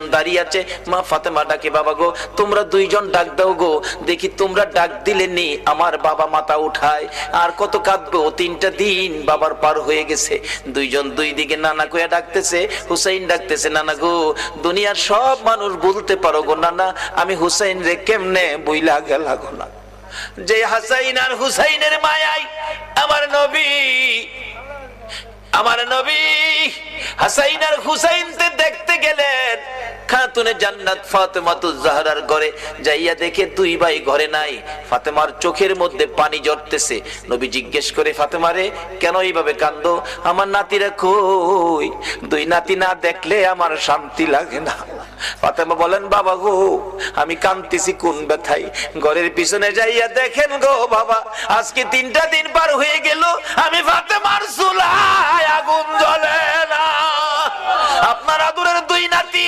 দাঁড়িয়ে আছে। মা ফাতেমা ডাকে, বাবা গো তোমরা দুইজন ডাক দাও গো, দেখি তোমরা ডাক দিলে নি আমার বাবা মাথা উঠায়, আর কত কাঁদবো, 3টা দিন বাবার পার হয়ে গেছে। দুইজন দুই দিকে নানা কইয়া ডাকতেছে, হুসাইন ডাকতেছে, নানা গো দুনিয়ার সব মানুষ বলতে পারো গো নানা, আমি হুসাইন রে কেমনে বইলা গেলা গো না। যে হাসাইন আর হুসাইনের মায়াই আমার নবী হাসাইন আর হুসাইনকে দেখতে গেলেন খাতুনে জান্নাত ফাতেমাতুজ জাহরার ঘরে। যাইয়া দেখে দুই ভাই ঘরে নাই। ফাতেমার চোখের মধ্যে পানি ঝরতেছে। নবী জিজ্ঞেস করে, ফাতেমা রে কেন এইভাবে কাঁদো? আমার নাতিরা কই? দুই নাতি না দেখলে আমার শান্তি লাগে না। ফাতেমা বলেন, বাবা গো আমি কাঁদতেছি কোন ব্যথায়। ঘরের পিছনে যাইয়া দেখেন গো বাবা, আজকে 3টা দিন পার হয়ে গেল, আমি ফাতেমার চুলায় আগুন জ্বলে না। আপনার আদরের দুই নাতি